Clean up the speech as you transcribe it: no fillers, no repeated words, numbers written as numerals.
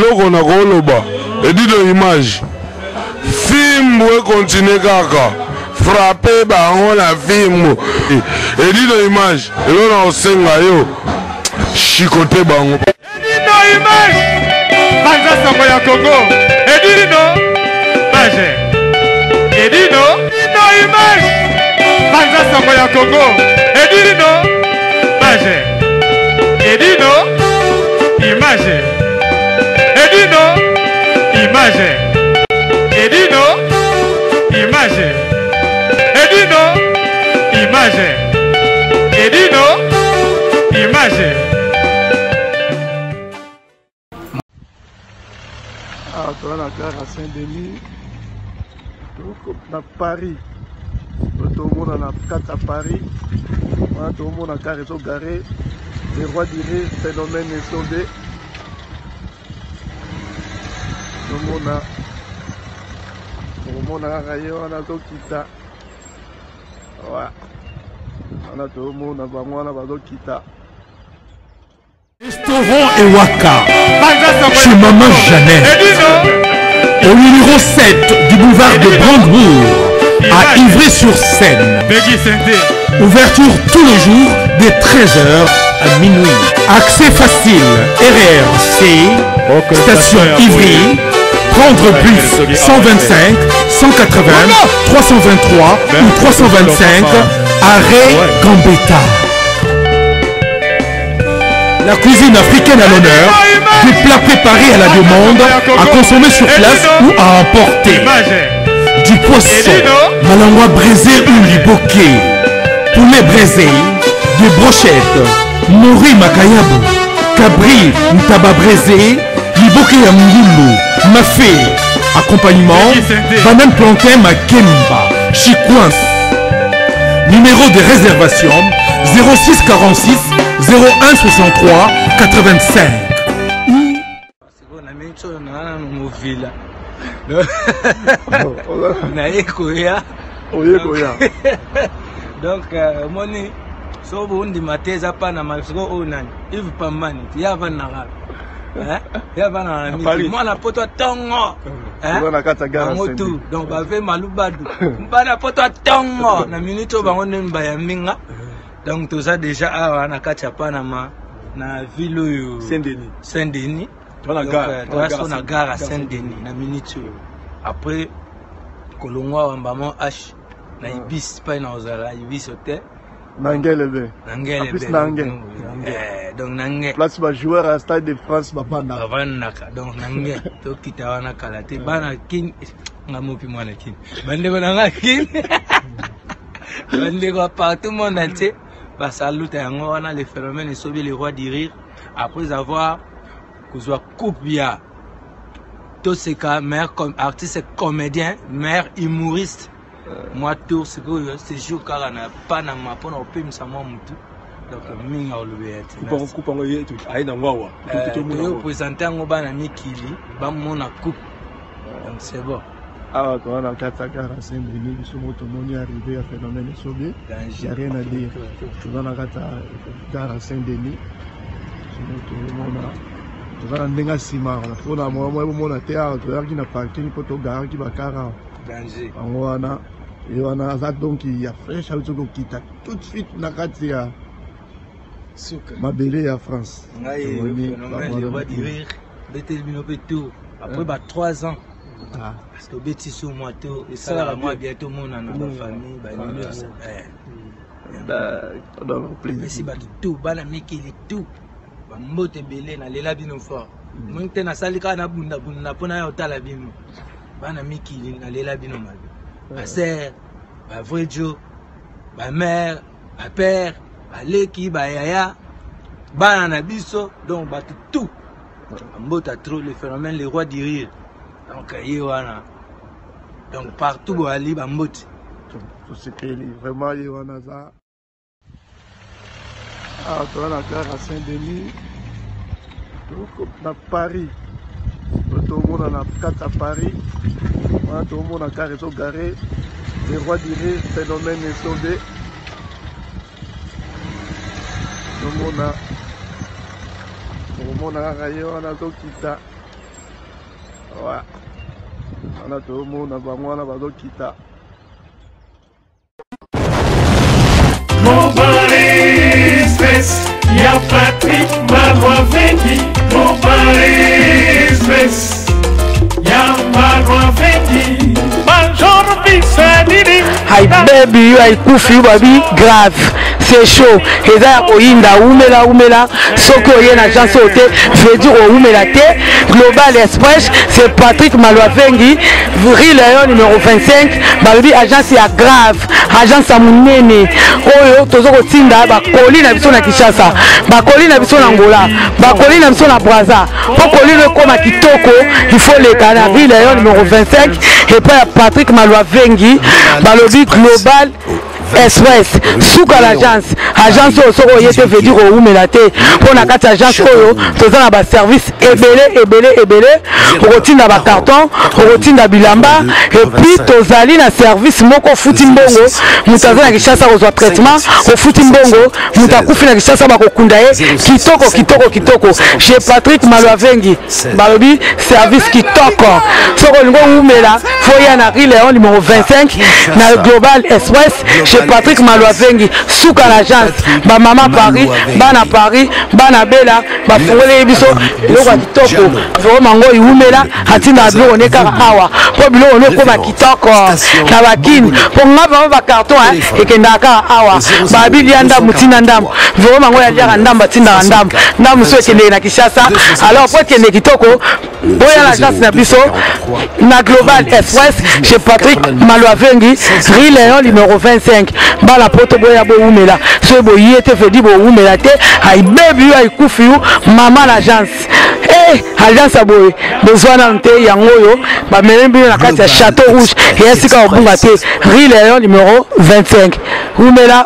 eloko na koloba edino image fimbo ekontinue kaka frappe bango na fimbo edino image eloko na kosenga yo chikote bango edino image banza sango ya Congo edino image edino image banza sango ya Congo edino image edino image edino image edino image edino image edino image. Tu vas à Saint-Denis, à Paris, tout le monde a 4 à Paris, tout le monde a carré garé, les rois d'Iré, phénomène est sauvé. Tout le monde a rayé, on a tout quitté. Ouais. On a tout le monde a tout quitté. Restaurant Ewaka, chez Maman Jeannette, au numéro 7 du boulevard de Brandebourg, à Ivry-sur-Seine. Ouverture tous les jours de 13h à minuit. Accès facile, RRC, station Ivry, prendre bus 125, 180, 323 ou 325, arrêt Gambetta. La cuisine africaine à l'honneur, des plats préparés à la demande, à consommer sur place ou à emporter. Du poisson, malangwa braisé ou liboké, poulet braisé, des brochettes, mori makayabu, cabri ntaba braisé, liboké ya mungulu, mafé, accompagnement, banane plantain makemba, chikwans. Numéro de réservation 06 46 01 63 85. Donc, moni, so vous ndi mateza pa na masiko onan, Yves Pambani, ya vanara. Ya vanara mi mwana poto tongo. Motu, donc ba fait malubadu. Mbana poto tongo na minute bango nemba ya minga. Donc tout ça déjà à na kacha na ville Saint-Denis. On a gare à Saint-Denis na minute. Après kolongwa wambamo H na ibis pa na ozala ibis hotel. Nangele. Donc nangé. Place ba joueur à Stade de France bapanda. Bavanaka. Donc nangé to kitawana kalate bana kin ngamopi mwana kin. Bande bana kin. Bande ko partout monde entier. Salute yango wana le phénomène et sauver les rois d'Irir après avoir kozwa coupe ya tous ces cas meilleur comme artiste et comédien meilleur humoriste moi tour c'est que ce jour car na pas na mapona opim sama mutu donc minga olobet coupe ngo yetu aina ngwawa to présenter ngo bana mikili ba mona coupe donc c'est bon. Ah, quand on a 4 gare à Saint-Denis, ils sont arrivés à phénomène sauvé. Il n'y a rien à dire. On a 4 gare à Saint-Denis. On a un dégassement. On a un théâtre qui n'a pas qui peut gare qui va carrer. On a un donc il a fraîche à tout de suite na katia. Ma belle à France. On va dire tout. Après 3 ans. Parce que Betty sous moi tout et ça la moi bientôt mon dans ma famille mais si ba tout bana mikili tout ba mbote belé na lela bino fort moi te na salika na bunda pona ya otala bino bana mikili na lela bino mabe ba sœur ba vrejo ba mère ba père ba leki ba yaya bana na biso donc ba tout mbota trop le phénomène les rois d'Irir. Donc, donc partout, Ali Bamboti. Tout ce qui est vraiment, il y a ça. Ah, tu vas à Saint-Denis, à Paris. Tout le monde a 4 à Paris. Tout le monde a carré garé. Les rois d'Iré, phénomène est sauvé. Tout le monde a rayé, on a tout quitté. wana tomona bango wana bazokita ya Patrick Malwavendi Hi baby, you are kufi baby grave. C'est chaud. Eza ya koyinda umela soko oye na agence ote veut dire umela te. Global Express, c'est Patrick Malwavengi, Rue Lion numéro 25. Baby agence ya grave, agence ya munene. Oyo tozo kotinda ba koli na biso na Kinshasa, ba koli na biso na Angola, ba koli na biso na Brazza. Pour koli le koma kitoko, il faut les canards. Rue Lion numéro 25 et pas Patrick Malwavengi, balobi Global Express souka l'agence soko yete veut dire au melate pour na kati agence oyo toza na ba service ebele rotina ba carton rotina bilamba et puis tozali na service moko futi mbongo mutaza na Kinshasa ko traitement au futi mbongo mutakufi na Kinshasa ba kokunda ye kitoko chez Patrick Malwavengi balobi service kitoko soko lingo umela foya na Rue Lion numéro 25 na Global Express chez Patrick Malwavengi souka l'agence ba mama Paris bana bela ba fongole biso loko kitoko vraiment ngo iumela atinda bilo ne kaka awa po bilo ne ko ba kitoko na bakini po ngaba ba carton ekenda kaka awa ba bilianda mutina ndam vraiment ngo ya ndamba tinda ndam so ekende na Kinshasa alors po ekende kitoko boya l'agence na biso na Global Express chez Patrick Malwavengi Rue Lion numéro 25 bala poto boya bo umela so bo yete fedi bo umela te ay baby ay kufi mama l'agence agence aboye besoin na nte yango yo ba melembi na kati ya Château Rouge et esika obunga te Rue Lion numéro 25 umela